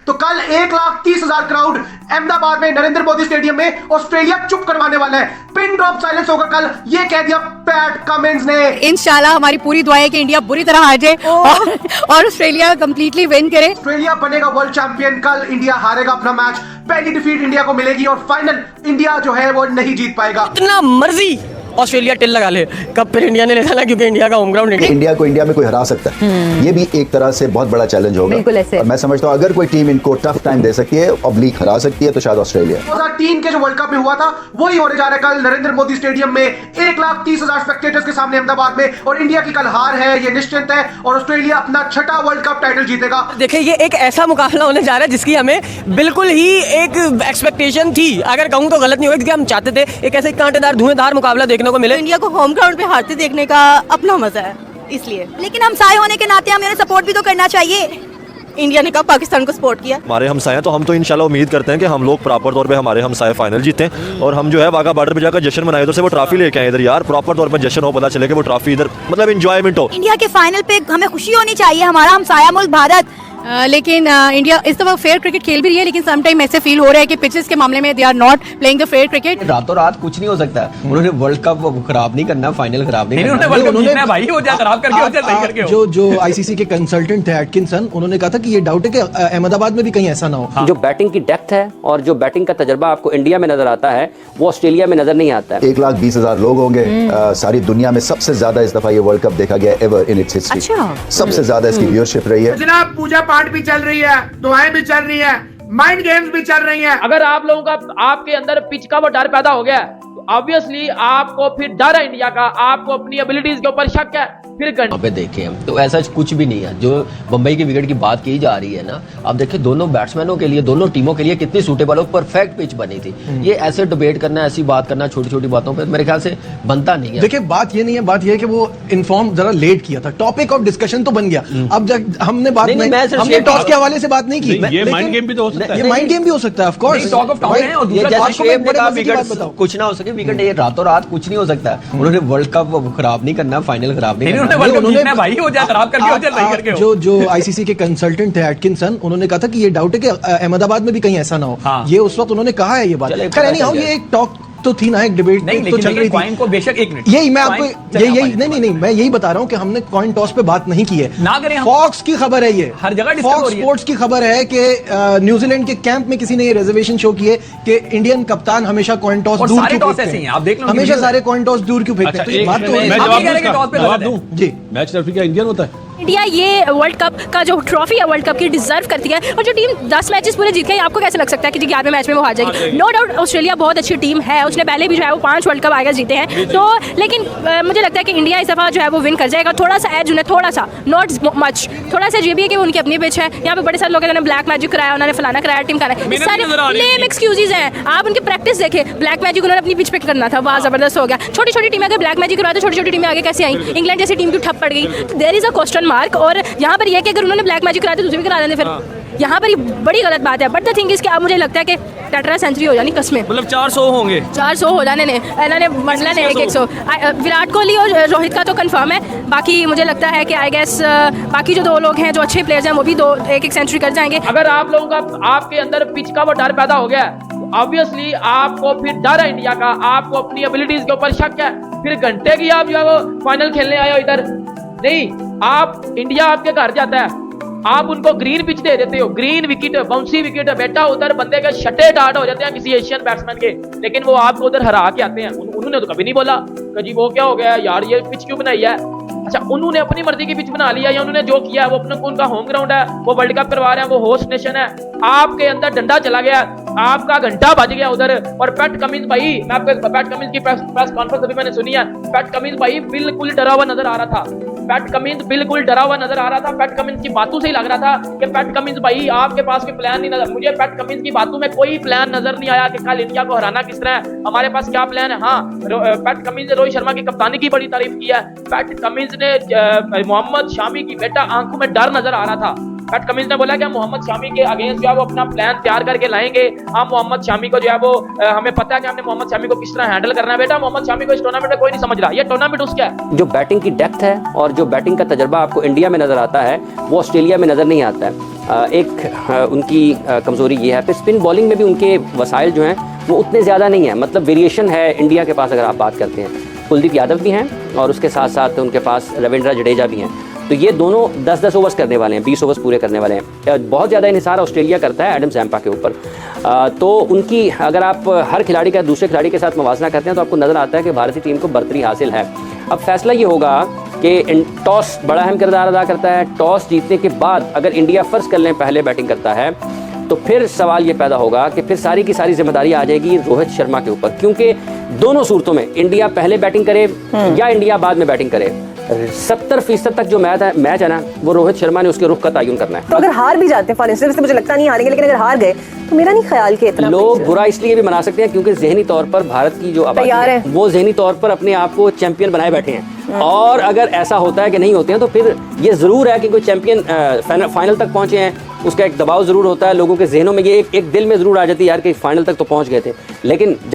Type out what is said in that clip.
तो कल 1,30,000 क्राउड अहमदाबाद में नरेंद्र मोदी स्टेडियम में ऑस्ट्रेलिया चुप करवाने वाला है। पिन ड्रॉप साइलेंस होगा कल, ये कह दिया पैट कमिंस ने। इंशाल्लाह हमारी पूरी दुआ है कि इंडिया बुरी तरह हार जाए और ऑस्ट्रेलिया कंप्लीटली विन करे। ऑस्ट्रेलिया बनेगा वर्ल्ड चैंपियन, कल इंडिया हारेगा अपना मैच, पहली डिफीट इंडिया को मिलेगी और फाइनल इंडिया जो है वो नहीं जीत पाएगा। इतना मर्जी ऑस्ट्रेलिया टिल लगा ले, कब फिर इंडिया ने ले लेना, क्योंकि इंडिया का होम ग्राउंड इंडिया को इंडिया में कोई हरा सकता है। ये भी एक तरह से बहुत बड़ा चैलेंज होगा। और मैं समझता हूँ अगर कोई टीम इनको टफ टाइम दे सकती है, ऑब्लिक हरा सकती है, तो शायद ऑस्ट्रेलिया। 2003 के जो वर्ल्ड कप में हुआ था वही होने जा रहा है कल नरेंद्र मोदी स्टेडियम में 1,30,000 स्पेक्टेटर्स के सामने अहमदाबाद में। और इंडिया की कल हार है ये निश्चित है और ऑस्ट्रेलिया अपना छठा वर्ल्ड कप टाइटल जीतेगा। देखिए ये एक ऐसा मुकाबला होने जा रहा है जिसकी हमें बिल्कुल ही एक एक्सपेक्टेशन थी, अगर कहूँ तो गलत नहीं होगा, क्योंकि हम चाहते थे एक ऐसे कांटेदार धुआंधार मुकाबला देखने को मिले। इंडिया को होम ग्राउंड पे हारते देखने का अपना मजा है इसलिए, लेकिन हमसाए होने के नाते हमें सपोर्ट भी तो करना चाहिए। इंडिया ने कब पाकिस्तान को सपोर्ट किया? हमारे हमसाए हैं तो हम तो इंशाल्लाह उम्मीद करते हैं कि हम लोग प्रॉपर तौर पे हमारे हमसाए फाइनल जीतें और हम जो है वाघा बॉर्डर पे जाकर जश्न मनाए, उधर से वो ट्रॉफी लेके आए इधर यार, प्रॉपर तौर पे जश्न हो, पता चले कि वो ट्रॉफी इधर मतलब एंजॉयमेंट हो। इंडिया के फाइनल पे हमें खुशी होनी चाहिए, हमारा हमसाया मुल्क भारत। लेकिन इंडिया इस दफा फेयर क्रिकेट खेल भी रही है, लेकिन सम टाइम ऐसे फील हो रहा है कि पिचेस के मामले में they are not playing the fair cricket. रातों रात कुछ नहीं हो सकता, उन्होंने वर्ल्ड कप खराब नहीं करना, फाइनल खराब नहीं करना। उन्होंने भाई हो जाए खराब करके हो जाए सही करके हो। जो आईसीसी के कंसल्टेंट थे एटकिंसन, उन्होंने कहा था कि ये डाउट है कि अहमदाबाद में भी कहीं ऐसा ना हो। जो बैटिंग की डेप्थ है और जो बैटिंग का तजर्बा आपको इंडिया में नजर आता है वो ऑस्ट्रेलिया में नजर नहीं आता है। 1,20,000 लोग होंगे, सारी दुनिया में सबसे ज्यादा इस दफा ये वर्ल्ड कप देखा गया एवर इन इट्स हिस्ट्री। सबसे ज्यादा इसकी व्यूअरशिप रही है। जनाब पूजा पाठ भी चल रही है, दुआएं भी चल रही है, माइंड गेम्स भी चल रही हैं। अगर आप लोगों का आपके अंदर पिच का वो डर पैदा हो गया तो ऑब्वियसली आपको फिर डर है इंडिया का, आपको अपनी एबिलिटीज के ऊपर शक है। फिर पे देखे हम तो ऐसा कुछ भी नहीं है। जो बंबई की विकेट की बात की जा रही है ना, अब देखिए दोनों बैट्समैनों के लिए, दोनों टीमों के लिए कितनी सूटेबल और परफेक्ट पिच बनी थी। ये ऐसे डिबेट करना, ऐसी बात करना छोटी छोटी बातों पे मेरे ख्याल से बनता नहीं है। देखिए बात ये नहीं है, बात ये है कि वो इन्फॉर्म जरा लेट किया था, टॉपिक ऑफ डिस्कशन तो बन गया। अब जब हमने बात हमने टॉस के हवाले से बात नहीं की। ये माइंड गेम भी तो हो सकता है, ये माइंड गेम भी हो सकता है, ऑफ कोर्स। कुछ ना हो सके विकेट, ये रातों रात कुछ नहीं हो सकता। उन्होंने वर्ल्ड कप खराब नहीं करना, फाइनल खराब नहीं करना। हो जाए खराब करके हो जाए सही करके हो। जो आईसीसी के कंसल्टेंट थे एटकिंसन, उन्होंने कहा था कि ये डाउट है कि अहमदाबाद में भी कहीं ऐसा ना हो। ये उस वक्त उन्होंने कहा है ये बात। खैर नहीं, ये एक टॉक तो थी ना, एक डिबेट तो चल रही थी। को बेशक एक मिनट यही मैं आपको यही नहीं मैं यही बता रहा हूँ कि हमने कॉइन टॉस पे बात नहीं की है ना करें। फॉक्स की खबर है, ये हर जगह फॉक्स स्पोर्ट्स की खबर है कि न्यूजीलैंड के कैंप में किसी ने ये रिजर्वेशन शो की है कि इंडियन कप्तान हमेशा कॉइन टॉस दूर क्यों फेंकते हैं। आप देख लो हमेशा सारे कॉइन टॉस दूर क्यों फेंकते हैं। बात तो जी मैच रेफरी का इंडियन होता है। इंडिया ये वर्ल्ड कप का जो ट्रॉफी है वर्ल्ड कप की डिजर्व करती है, और जो टीम 10 मैचेस पूरे जीत गई, आपको कैसे लग सकता है कि 11वें मैच में वो हार जाएगी? नो डाउट ऑस्ट्रेलिया बहुत अच्छी टीम है, उसने पहले भी जो है वो 5 वर्ल्ड कप आएगा जीते हैं। तो लेकिन मुझे लगता है कि इंडिया इस दफ़ा जो है वो विन कर जाएगा। थोड़ा सा एज उन्हें, थोड़ा सा, नॉट मच, थोड़ा सा ये भी है कि उनकी अपनी पिच है। यहाँ पे बड़े सारे लोग उन्होंने ब्लैक मैजिक कराया, उन्होंने फलाना कराया, टीम कराया, सारे लेम एक्सक्यूजेज हैं। आप उनकी प्रैक्टिस देखें, ब्लैक मैजिक उन्होंने अपनी पिच पे करना था, वाह जबरदस्त हो गया। छोटी छोटी टीमें अगर ब्लैक मैजिक करवाते, छोटी छोटी टीमें आगे कैसे आई? इंग्लैंड जैसी टीम क्यों ठप पड़ गई? There is a question mark. और यहाँ पर यह कि अगर उन्होंने ब्लैक मैजिक कराते तो भी करा देंगे, फिर यहाँ पर बड़ी गलत बात है। बट द थिंग इज कि अब मुझे लगता है कि टेट्रा सेंचुरी हो जानी कसमें, मतलब 400 होंगे, 400 हो जाने ने, इन्होंने मरना ने 100। विराट कोहली और रोहित का तो कंफर्म है, बाकी मुझे लगता है कि आई गेस बाकी जो 2 लोग हैं जो अच्छे प्लेयर्स हैं वो भी 1-1 सेंचुरी कर जाएंगे। अगर आप लोगों का आपके अंदर पिच का वो डर पैदा हो गया ऑब्वियसली आपको फिर डर है इंडिया का, आपको अपनी एबिलिटीज के ऊपर शक है। फिर घंटे की आप जो है वो फाइनल खेलने आए हो इधर नहीं, आप इंडिया आपके घर जाता है, आप उनको ग्रीन पिच दे देते हो, ग्रीन विकेट, बाउंसी विकेट, बेटा उधर बंदे के छठे डाट हो जाते हैं किसी एशियन बैट्समैन के, लेकिन वो आपको उधर हरा के आते हैं। उन्होंने तो कभी नहीं बोला कि जी वो क्या हो गया यार, ये पिच क्यों बनाई है। अच्छा, उन्होंने अपनी मर्जी की पिच बना लिया, या उन्होंने जो किया वो अपना उनका होम ग्राउंड है, वो वर्ल्ड कप करवा रहे हैं, वो होस्ट नेशन है। आपके अंदर डंडा चला गया, आपका घंटा बज गया उधर। और पैट कमिंस भाई, मैं आपको पैट कमिंस की प्रेस कॉन्फ्रेंस अभी मैंने सुनी है, पैट कमिंस भाई बिल्कुल डरा हुआ नजर आ रहा था। पैट कमिंस बिल्कुल डरा हुआ नजर आ रहा था। पैट कमिंस की बातों से ही लग रहा था कि पैट कमिंस भाई आपके पास कोई प्लान नहीं नजर, मुझे पैट कमिंस की बातों में कोई प्लान नजर नहीं आया कि कल इंडिया को हराना किस तरह है, हमारे पास क्या प्लान है। हाँ, पैट कमिंस ने रोहित शर्मा की कप्तानी की बड़ी तारीफ की है। पैट कमिंस ने मोहम्मद शामी की बेटा आंखों में डर नजर आ रहा था। पैट कमिंस ने बोला कि हम मोहम्मद शामी के अगेंस्ट जो है वो अपना प्लान तैयार करके लाएंगे। हम मोहम्मद शामी को जो है वो हमें पता है कि हमने मोहम्मद शामी को किस तरह हैंडल करना है। बेटा मोहम्मद शामी को इस टूर्नामेंट में कोई नहीं समझ रहा, ये टूर्नामेंट उसका है। जो बैटिंग की डेप्थ है और जो बैटिंग का तजर्बा आपको इंडिया में नजर आता है वो ऑस्ट्रेलिया में नजर नहीं आता है। उनकी कमज़ोरी ये है। फिर स्पिन बॉलिंग में भी उनके वसाइल जो हैं वो उतने ज़्यादा नहीं है, मतलब वेरिएशन है इंडिया के पास। अगर आप बात करते हैं, कुलदीप यादव भी हैं और उसके साथ साथ उनके पास रविंद्र जडेजा भी हैं। तो ये दोनों 10-10 ओवर्स करने वाले हैं, 20 ओवर्स पूरे करने वाले हैं। बहुत ज़्यादा इन्हिसार ऑस्ट्रेलिया करता है एडम जैम्पा के ऊपर। तो उनकी अगर आप हर खिलाड़ी का दूसरे खिलाड़ी के साथ मवाजना करते हैं तो आपको नज़र आता है कि भारतीय टीम को बर्तरी हासिल है। अब फैसला ये होगा कि टॉस बड़ा अहम किरदार अदा करता है। टॉस जीतने के बाद अगर इंडिया फ़र्ज कर लें पहले बैटिंग करता है, तो फिर सवाल ये पैदा होगा कि फिर सारी की सारी जिम्मेदारी आ जाएगी रोहित शर्मा के ऊपर, क्योंकि दोनों सूरतों में इंडिया पहले बैटिंग करे या इंडिया बाद में बैटिंग करे, 70% तक जो मैच है ना, वो रोहित शर्मा ने उसके रुख का तयन करना है। तो अगर हार भी जाते हैं फॉर इंस्टेंस, मुझे लगता नहीं हारेंगे, लेकिन अगर हार गए तो मेरा नहीं ख्याल कि इतना लोग बुरा इसलिए भी मना सकते हैं क्योंकि जहनी तौर पर भारत की जो आबादी है वो जहनी तौर पर अपने आप को चैंपियन बनाए बैठे हैं। और अगर ऐसा होता है कि नहीं होते हैं तो फिर ये ज़रूर है कि कोई चैंपियन फाइनल तक पहुंचे हैं, उसका एक दबाव ज़रूर होता है लोगों के जहनों में, ये एक दिल में ज़रूर आ जाती है यार कि फाइनल तक तो पहुंच गए थे। लेकिन